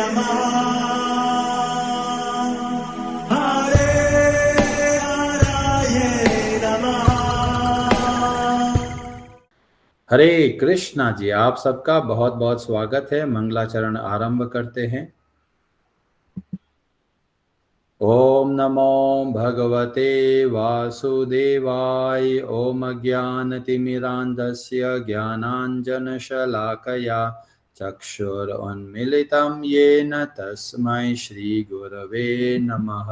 नमः हरे हराये नमः। हरे कृष्णा जी, आप सबका बहुत बहुत स्वागत है। मंगलाचरण आरंभ करते हैं। ओम नमो भगवते वासुदेवाय। ओम अज्ञानतिमिरान्धस्य ज्ञानाञ्जनशलाकया चक्षुरुन्मीलितं येन तस्मै श्रीगुरवे नमः।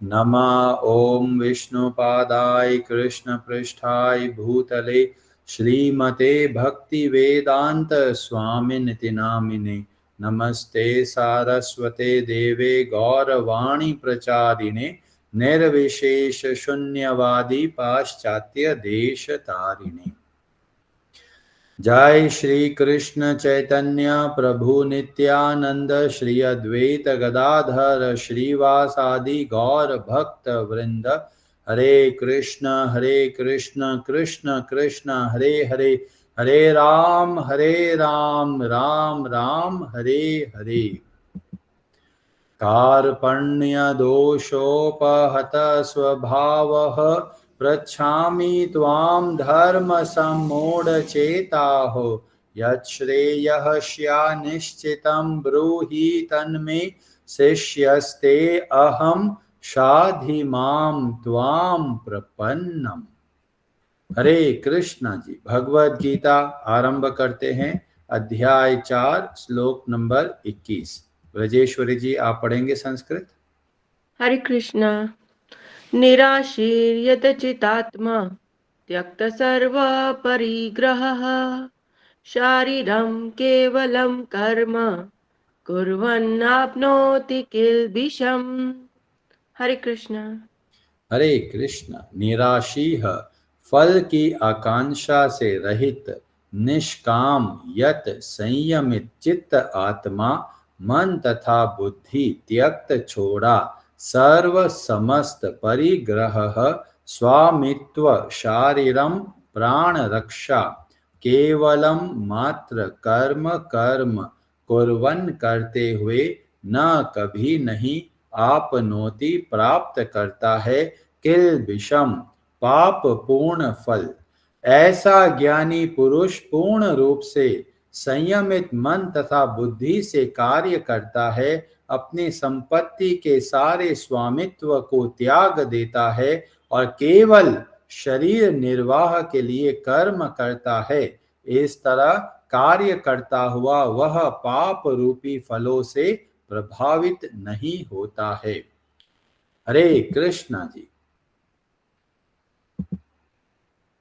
नमः ओम विष्णुपादाय कृष्णपृष्ठाय भूतले श्रीमते भक्तिवेदांत स्वामिनिति नामिने। नमस्ते सारस्वते देवे गौरवाणी प्रचारिणे निर्विशेष शून्यवादी पाश्चात्य देश तारिणे। जय श्री कृष्ण चैतन्य प्रभु नित्यानंद श्री अद्वैत गदाधर श्रीवासादि गौर भक्त वृंद। हरे कृष्ण कृष्ण कृष्ण हरे हरे, हरे राम राम राम हरे हरे। कार्पण्य दोषोपहत स्वभावः पृच्छामि त्वां धर्म सम्मूढचेताः। यच्छ्रेयः स्यान्निश्चितं ब्रूहि तन्मे शिष्यस्ते अहं शाधि मां त्वां प्रपन्नम्। हरे कृष्णा जी। भगवद गीता आरंभ करते हैं। अध्याय 4 श्लोक नंबर 21। ब्रजेश्वरी जी आप पढ़ेंगे संस्कृत। हरे कृष्णा। निराशीर्यत चितात्मा त्यक्त सर्व परिग्रहः शारीरं केवलं कर्म कुर्वन्नाप्नोति किल्बिषम्। हरे कृष्णा। हरे कृष्ण। निराशीह फल की आकांक्षा से रहित निष्काम यत संयमित चित्त आत्मा मन तथा बुद्धि त्यक्त छोड़ा सर्व समस्त परिग्रह स्वामित्व शारीरम प्राण रक्षा केवलम मात्र कर्म कुर्वन करते हुए न कभी नहीं आपनोति प्राप्त करता है किल विषम पाप पूर्ण फल। ऐसा ज्ञानी पुरुष पूर्ण रूप से संयमित मन तथा बुद्धि से कार्य करता है, अपनी संपत्ति के सारे स्वामित्व को त्याग देता है और केवल शरीर निर्वाह के लिए कर्म करता है। इस तरह कार्य करता हुआ वह पाप रूपी फलों से प्रभावित नहीं होता है। हरे कृष्णा जी।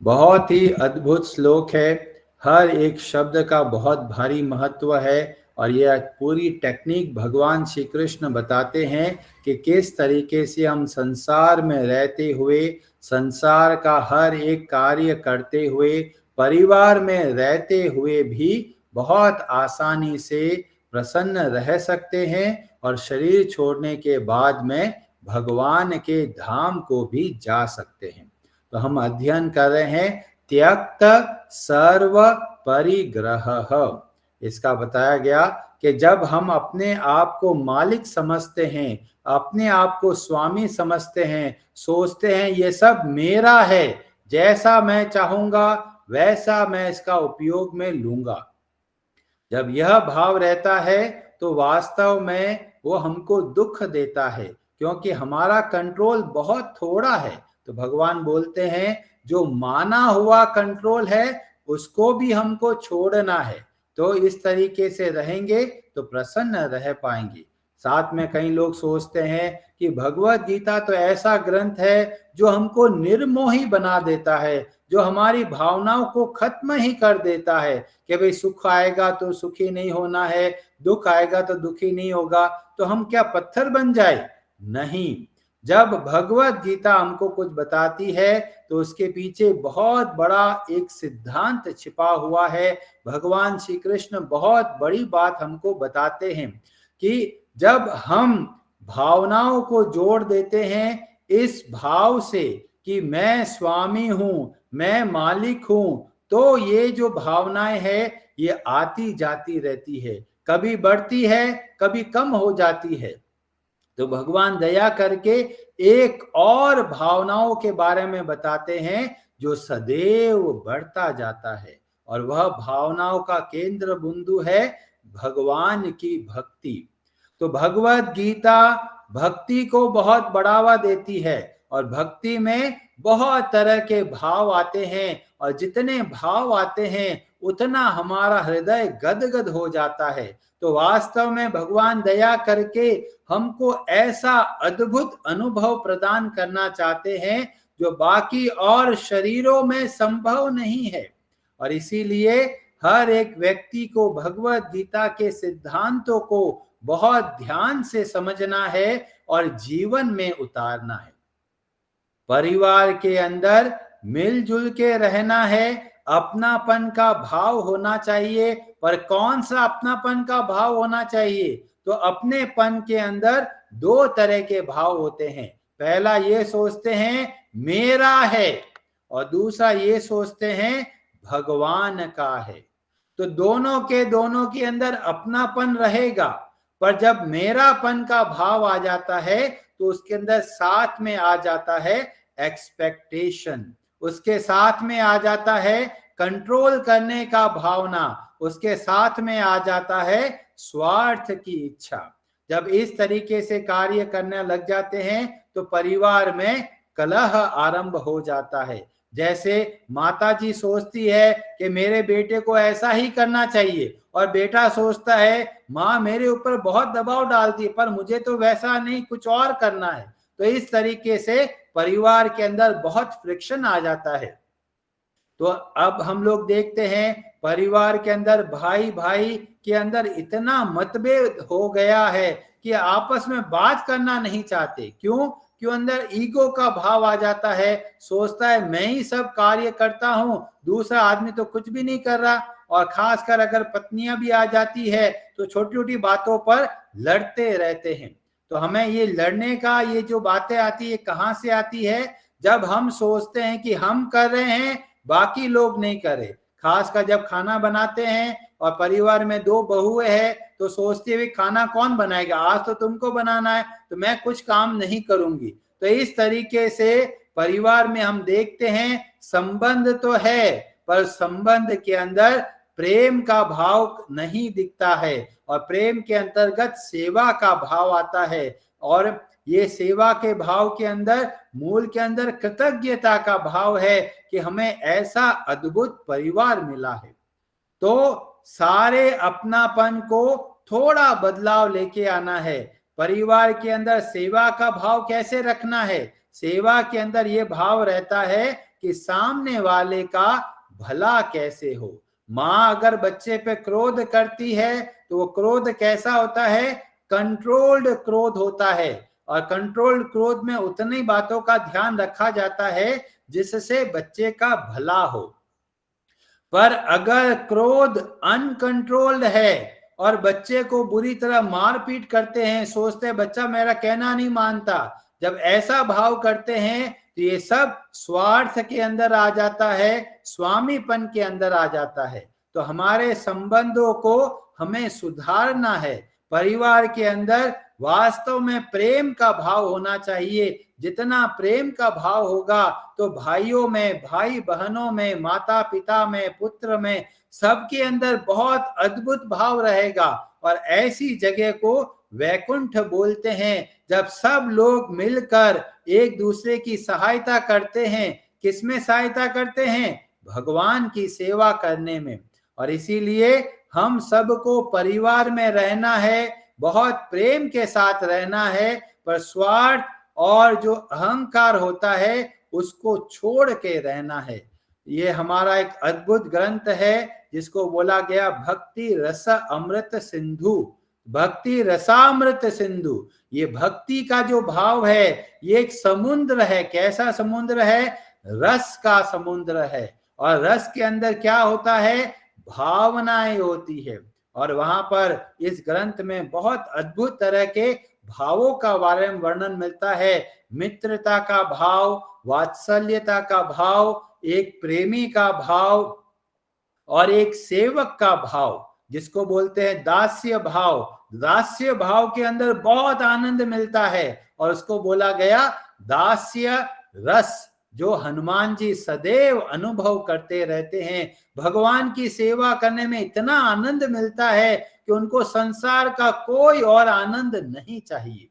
बहुत ही अद्भुत श्लोक है। हर एक शब्द का बहुत भारी महत्व है और यह पूरी टेक्निक भगवान श्री कृष्ण बताते हैं कि किस तरीके से हम संसार में रहते हुए, संसार का हर एक कार्य करते हुए, परिवार में रहते हुए भी बहुत आसानी से प्रसन्न रह सकते हैं और शरीर छोड़ने के बाद में भगवान के धाम को भी जा सकते हैं। तो हम अध्ययन कर रहे हैं त्यक्त सर्व परिग्रह। इसका बताया गया कि जब हम अपने आप को मालिक समझते हैं, अपने आप को स्वामी समझते हैं, सोचते हैं ये सब मेरा है, जैसा मैं चाहूंगा वैसा मैं इसका उपयोग में लूंगा, जब यह भाव रहता है तो वास्तव में वो हमको दुख देता है, क्योंकि हमारा कंट्रोल बहुत थोड़ा है। तो भगवान बोलते हैं जो माना हुआ कंट्रोल है उसको भी हमको छोड़ना है। तो इस तरीके से रहेंगे तो प्रसन्न रह पाएंगे। साथ में कई लोग सोचते हैं कि भगवत गीता तो ऐसा ग्रंथ है जो हमको निर्मोही बना देता है, जो हमारी भावनाओं को खत्म ही कर देता है कि भाई सुख आएगा तो सुखी नहीं होना है, दुख आएगा तो दुखी नहीं होगा, तो हम क्या पत्थर बन जाए? नहीं। जब भगवत गीता हमको कुछ बताती है तो उसके पीछे बहुत बड़ा एक सिद्धांत छिपा हुआ है। भगवान श्री कृष्ण बहुत बड़ी बात हमको बताते हैं कि जब हम भावनाओं को जोड़ देते हैं इस भाव से कि मैं स्वामी हूं, मैं मालिक हूं, तो ये जो भावनाएं है ये आती जाती रहती है। कभी बढ़ती है, कभी कम हो जाती है। तो भगवान दया करके एक और भावनाओं के बारे में बताते हैं जो सदैव बढ़ता जाता है, और वह भावनाओं का केंद्र बिंदु है भगवान की भक्ति। तो भगवत गीता भक्ति को बहुत बढ़ावा देती है, और भक्ति में बहुत तरह के भाव आते हैं, और जितने भाव आते हैं उतना हमारा हृदय गदगद हो जाता है। तो वास्तव में भगवान दया करके हमको ऐसा अद्भुत अनुभव प्रदान करना चाहते हैं जो बाकी और शरीरों में संभव नहीं है। और इसीलिए हर एक व्यक्ति को भगवत गीता के सिद्धांतों को बहुत ध्यान से समझना है और जीवन में उतारना है। परिवार के अंदर मिलजुल के रहना है, अपनापन का भाव होना चाहिए। पर कौन सा अपनापन का भाव होना चाहिए? तो अपनेपन के अंदर दो तरह के भाव होते हैं। पहला ये सोचते हैं मेरा है, और दूसरा ये सोचते हैं भगवान का है। तो दोनों के अंदर अपनापन रहेगा, पर जब मेरापन का भाव आ जाता है तो उसके अंदर साथ में आ जाता है एक्सपेक्टेशन, उसके साथ में आ जाता है कंट्रोल करने का भावना, उसके साथ में आ जाता है स्वार्थ की इच्छा। जब इस तरीके से कार्य करने लग जाते हैं तो परिवार में कलह आरंभ हो जाता है। जैसे माता जी सोचती है कि मेरे बेटे को ऐसा ही करना चाहिए, और बेटा सोचता है माँ मेरे ऊपर बहुत दबाव डालती है पर मुझे तो वैसा नहीं, कुछ और करना है। तो इस तरीके से परिवार के अंदर बहुत फ्रिक्शन आ जाता है। तो अब हम लोग देखते हैं परिवार के अंदर भाई भाई के अंदर इतना मतभेद हो गया है कि आपस में बात करना नहीं चाहते। क्यों? क्यों? अंदर ईगो का भाव आ जाता है, सोचता है मैं ही सब कार्य करता हूं, दूसरा आदमी तो कुछ भी नहीं कर रहा। और खासकर अगर पत्नियां भी आ जाती है तो छोटी छोटी बातों पर लड़ते रहते हैं। तो हमें ये लड़ने का ये जो बातें आती है कहां से आती है? जब हम सोचते हैं कि हम कर रहे हैं, बाकी लोग नहीं करे। खासकर जब खाना बनाते हैं और परिवार में दो बहुएं हैं तो सोचते हुए खाना कौन बनाएगा, आज तो तुमको बनाना है तो मैं कुछ काम नहीं करूंगी। तो इस तरीके से परिवार में हम देखते हैं संबंध तो है पर संबंध के अंदर प्रेम का भाव नहीं दिखता है, और प्रेम के अंतर्गत सेवा का भाव आता है। और ये सेवा के भाव के अंदर मूल के अंदर कृतज्ञता का भाव है कि हमें ऐसा अद्भुत परिवार मिला है। तो सारे अपनापन को थोड़ा बदलाव लेके आना है। परिवार के अंदर सेवा का भाव कैसे रखना है? सेवा के अंदर ये भाव रहता है कि सामने वाले का भला कैसे हो। माँ अगर बच्चे पे क्रोध करती है तो वो क्रोध कैसा होता है? कंट्रोल्ड क्रोध होता है, और कंट्रोल्ड क्रोध में उतनी बातों का ध्यान रखा जाता है जिससे बच्चे का भला हो। पर अगर क्रोध अनकंट्रोल्ड है और बच्चे को बुरी तरह मारपीट करते हैं, सोचते हैं बच्चा मेरा कहना नहीं मानता, जब ऐसा भाव करते हैं तो ये सब स्वार्थ के अंदर आ जाता है, स्वामीपन के अंदर आ जाता है। तो हमारे संबंधों को हमें सुधारना है। परिवार के अंदर वास्तव में प्रेम का भाव होना चाहिए। जितना प्रेम का भाव होगा तो भाइयों में, भाई बहनों में, माता पिता में, पुत्र में, सबके अंदर बहुत अद्भुत भाव रहेगा। और ऐसी जगह को वैकुंठ बोलते हैं जब सब लोग मिलकर एक दूसरे की सहायता करते हैं। किसमें सहायता करते हैं? भगवान की सेवा करने में। और इसीलिए हम सबको परिवार में रहना है, बहुत प्रेम के साथ रहना है, पर स्वार्थ और जो अहंकार होता है उसको छोड़ के रहना है। ये हमारा एक अद्भुत ग्रंथ है जिसको बोला गया भक्ति रस अमृत सिंधु, भक्ति रसामृत सिंधु। ये भक्ति का जो भाव है ये एक समुद्र है। कैसा समुद्र है? रस का समुद्र है। और रस के अंदर क्या होता है? भावनाएं होती है। और वहां पर इस ग्रंथ में बहुत अद्भुत तरह के भावों का बारे में वर्णन मिलता है। मित्रता का भाव, वात्सल्यता का भाव, एक प्रेमी का भाव और एक सेवक का भाव। जिसको बोलते हैं दास्य भाव। दास्य भाव के अंदर बहुत आनंद मिलता है और उसको बोला गया दास्य रस, जो हनुमान जी सदैव अनुभव करते रहते हैं। भगवान की सेवा करने में इतना आनंद मिलता है कि उनको संसार का कोई और आनंद नहीं चाहिए।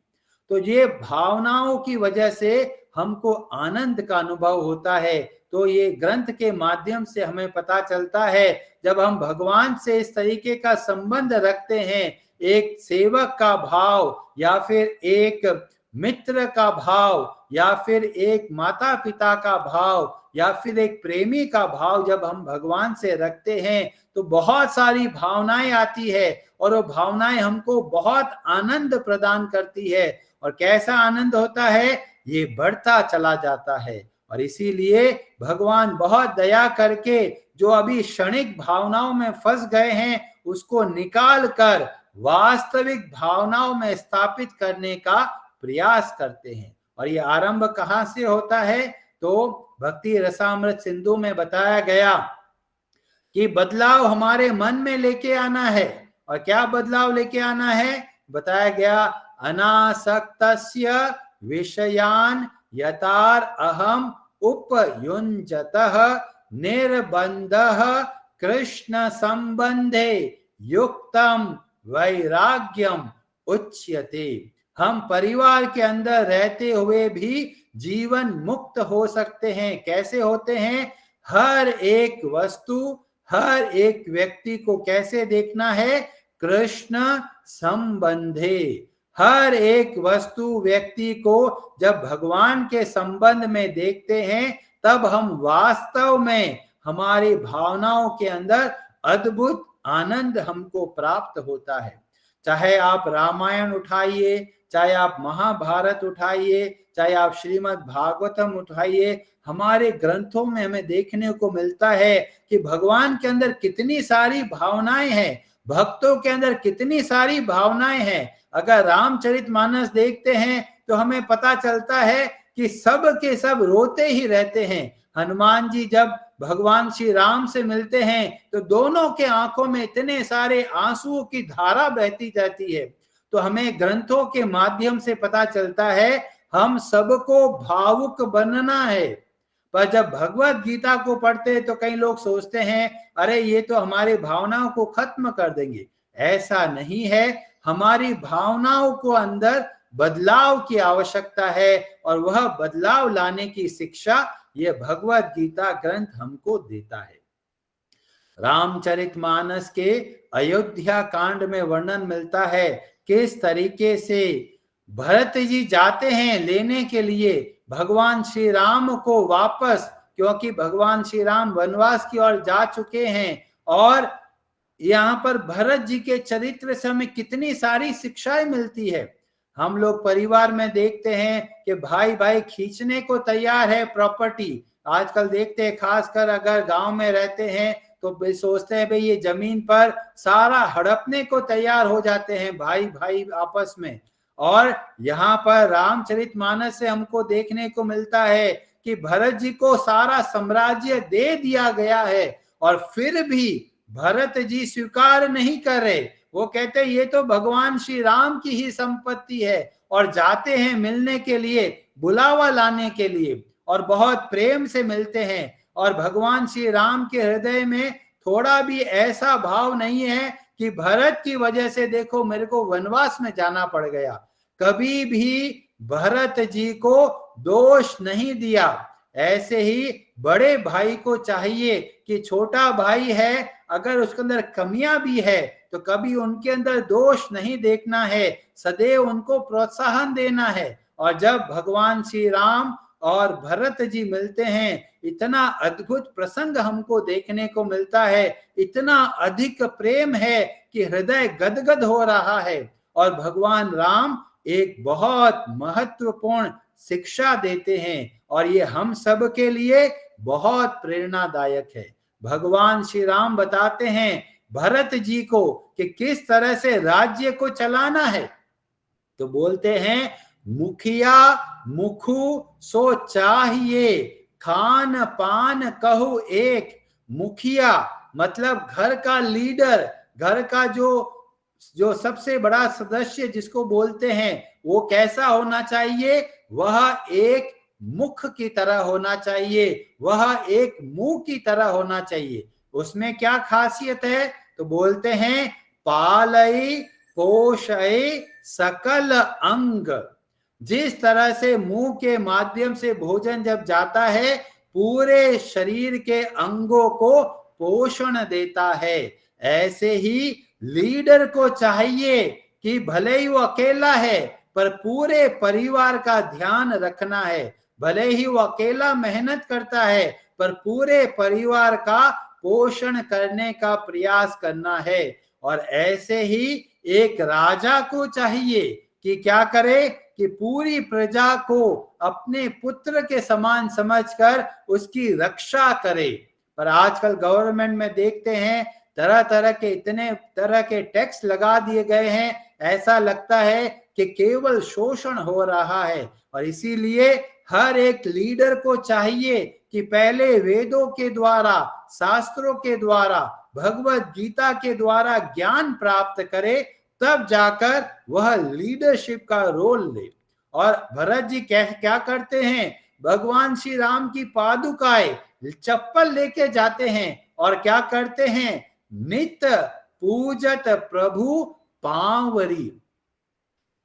तो ये भावनाओं की वजह से हमको आनंद का अनुभव होता है। तो ये ग्रंथ के माध्यम से हमें पता चलता है, जब हम भगवान से इस तरीके का संबंध रखते हैं, एक सेवक का भाव या फिर एक मित्र का भाव या फिर एक माता पिता का भाव या फिर एक प्रेमी का भाव जब हम भगवान से रखते हैं, तो बहुत सारी भावनाएं आती है और वो भावनाएं हमको बहुत आनंद प्रदान करती है। और कैसा आनंद होता है, ये बढ़ता चला जाता है। और इसीलिए भगवान बहुत दया करके जो अभी क्षणिक भावनाओं में फंस गए हैं, उसको निकाल कर वास्तविक भावनाओं में स्थापित करने का प्रयास करते हैं। और ये आरंभ कहां से होता है, तो भक्ति रसामृत सिंधु में बताया गया कि बदलाव हमारे मन में लेके आना है। और क्या बदलाव लेके आना है, बताया गया अनासक्तस्य विषयान यतार अहम उपयुञ्जतः निर्बन्धः कृष्ण संबंधे युक्तम वैराग्यम उच्यते। हम परिवार के अंदर रहते हुए भी जीवन मुक्त हो सकते हैं। कैसे होते हैं, हर एक वस्तु, हर एक व्यक्ति को कैसे देखना है, कृष्ण संबंधे। हर एक वस्तु व्यक्ति को जब भगवान के संबंध में देखते हैं, तब हम वास्तव में हमारी भावनाओं के अंदर अद्भुत आनंद हमको प्राप्त होता है। चाहे आप रामायण उठाइए, चाहे आप महाभारत उठाइए, चाहे आप श्रीमद् भागवतम उठाइए, हमारे ग्रंथों में हमें देखने को मिलता है कि भगवान के अंदर कितनी सारी भावनाएं हैं, भक्तों के अंदर कितनी सारी भावनाएं हैं। अगर रामचरितमानस देखते हैं तो हमें पता चलता है कि सब के सब रोते ही रहते हैं। हनुमान जी जब भगवान श्री राम से मिलते हैं तो दोनों के आंखों में इतने सारे आंसुओं की धारा बहती जाती है। तो हमें ग्रंथों के माध्यम से पता चलता है हम सबको भावुक बनना है। पर जब भगवत गीता को पढ़ते हैं तो कई लोग सोचते हैं अरे ये तो हमारी भावनाओं को खत्म कर देंगे। ऐसा नहीं है, हमारी भावनाओं को अंदर बदलाव की आवश्यकता है और वह बदलाव लाने की शिक्षा ये भगवत गीता ग्रंथ हमको देता है। रामचरितमानस के अयोध्या कांड में वर्णन मिलता है किस तरीके से भरत जी जाते हैं लेने के लिए भगवान श्री राम को वापस, क्योंकि भगवान श्री राम वनवास की ओर जा चुके हैं। और यहाँ पर भरत जी के चरित्र से हमें कितनी सारी शिक्षाएं मिलती है। हम लोग परिवार में देखते हैं कि भाई भाई खींचने को तैयार है प्रॉपर्टी। आजकल देखते हैं खासकर अगर गांव में रहते हैं तो सोचते हैं भाई ये जमीन पर सारा हड़पने को तैयार हो जाते हैं भाई भाई आपस में। और यहाँ पर रामचरितमानस से हमको देखने को मिलता है कि भरत जी को सारा साम्राज्य दे दिया गया है और फिर भी भरत जी स्वीकार नहीं कर रहे। वो कहते ये तो भगवान श्री राम की ही संपत्ति है और जाते हैं मिलने के लिए, बुलावा लाने के लिए, और बहुत प्रेम से मिलते हैं। और भगवान श्री राम के हृदय में थोड़ा भी ऐसा भाव नहीं है कि भरत की वजह से देखो मेरे को वनवास में जाना पड़ गया। कभी भी भरत जी को दोष नहीं दिया। ऐसे ही बड़े भाई को चाहिए कि छोटा भाई है अगर उसके अंदर कमियां भी है तो कभी उनके अंदर दोष नहीं देखना है, सदैव उनको प्रोत्साहन देना है। और जब भगवान श्री राम और भरत जी मिलते हैं, इतना अद्भुत प्रसंग हमको देखने को मिलता है, इतना अधिक प्रेम है कि हृदय गदगद हो रहा है। और भगवान राम एक बहुत महत्वपूर्ण शिक्षा देते हैं और ये हम सब के लिए बहुत प्रेरणादायक है। भगवान श्री राम बताते हैं भरत जी को कि किस तरह से राज्य को चलाना है। तो बोलते हैं मुखिया मुखु सो चाहिए, खान पान कहु एक। मुखिया मतलब घर का लीडर, घर का जो सबसे बड़ा सदस्य जिसको बोलते हैं वो कैसा होना चाहिए? वह एक मुख की तरह होना चाहिए, वह एक मुंह की तरह होना चाहिए। उसमें क्या खासियत है? तो बोलते हैं पालई पोषय सकल अंग। जिस तरह से मुंह के माध्यम से भोजन जब जाता है पूरे शरीर के अंगों को पोषण देता है, ऐसे ही लीडर को चाहिए कि भले ही वो अकेला है पर पूरे परिवार का ध्यान रखना है, भले ही वो अकेला मेहनत करता है पर पूरे परिवार का पोषण करने का प्रयास करना है। और ऐसे ही एक राजा को चाहिए कि क्या करे कि पूरी प्रजा को अपने पुत्र के समान समझकर उसकी रक्षा करे। पर आजकल गवर्नमेंट में देखते हैं तरह तरह के इतने तरह के टैक्स लगा दिए गए हैं, ऐसा लगता है कि केवल शोषण हो रहा है। और इसीलिए हर एक लीडर को चाहिए कि पहले वेदों के द्वारा, शास्त्रों के द्वारा, भगवत गीता के द्वारा ज्ञान प्राप्त करे, तब जाकर वह लीडरशिप का रोल ले। और भरत जी क्या करते हैं? भगवान श्री राम की पादुकाएं चप्पल लेके जाते हैं और क्या करते हैं? नित्य पूजत प्रभु पांवरी।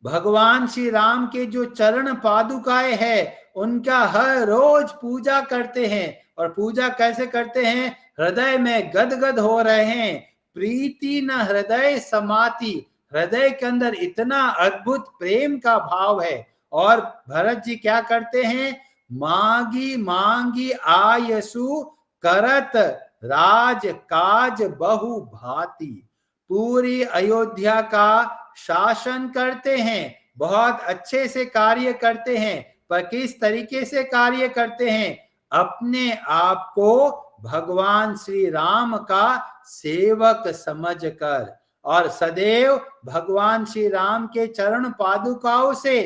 भगवान श्री राम के जो चरण पादुकाएं हैं उनका हर रोज पूजा करते हैं। और पूजा कैसे करते हैं? हृदय में गदगद हो रहे हैं, प्रीति न हृदय समाति, हृदय के अंदर इतना अद्भुत प्रेम का भाव है। और भरत जी क्या करते हैं? मांगी मांगी आयसु करत राज काज बहु भांति। पूरी अयोध्या का शासन करते हैं, बहुत अच्छे से कार्य करते हैं। पर किस तरीके से कार्य करते हैं? अपने आप को भगवान श्री राम का सेवक समझकर, और सदैव भगवान श्री राम के चरण पादुकाओं से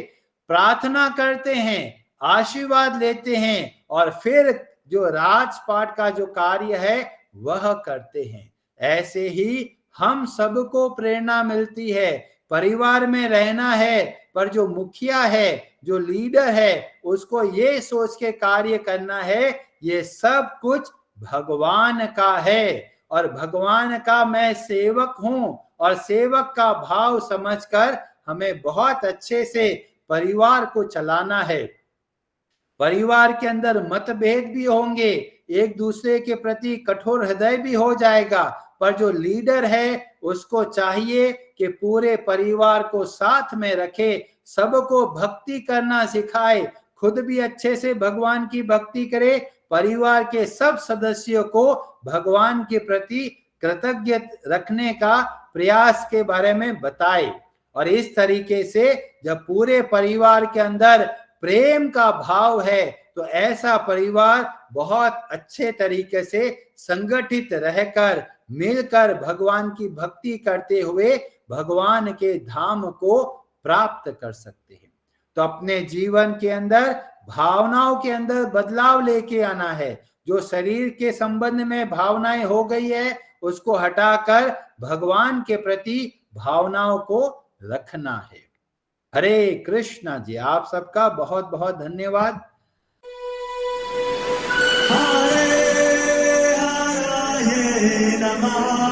प्रार्थना करते हैं, आशीर्वाद लेते हैं, और फिर जो राजपाट का जो कार्य है वह करते हैं। ऐसे ही हम सबको प्रेरणा मिलती है, परिवार में रहना है, पर जो मुखिया है, जो लीडर है, उसको ये सोच के कार्य करना है ये सब कुछ भगवान का है, और भगवान का मैं सेवक हूं, और सेवक का भाव समझकर हमें बहुत अच्छे से परिवार को चलाना है। परिवार के अंदर मतभेद भी होंगे, एक दूसरे के प्रति कठोर हृदय भी हो जाएगा, पर जो लीडर है उसको चाहिए कि पूरे परिवार को साथ में रखे, सबको भक्ति करना सिखाए, खुद भी अच्छे से भगवान की भक्ति करे, परिवार के सब सदस्यों को भगवान के प्रति कृतज्ञ रखने का प्रयास के बारे में बताए। और इस तरीके से जब पूरे परिवार के अंदर प्रेम का भाव है तो ऐसा परिवार बहुत अच्छे तरीके से संगठित रहकर मिलकर भगवान की भक्ति करते हुए भगवान के धाम को प्राप्त कर सकते हैं। तो अपने जीवन के अंदर भावनाओं के अंदर बदलाव लेके आना है। जो शरीर के संबंध में भावनाएं हो गई है उसको हटाकर भगवान के प्रति भावनाओं को रखना है। हरे कृष्णा जी, आप सबका बहुत बहुत धन्यवाद। हरे हरे नमः।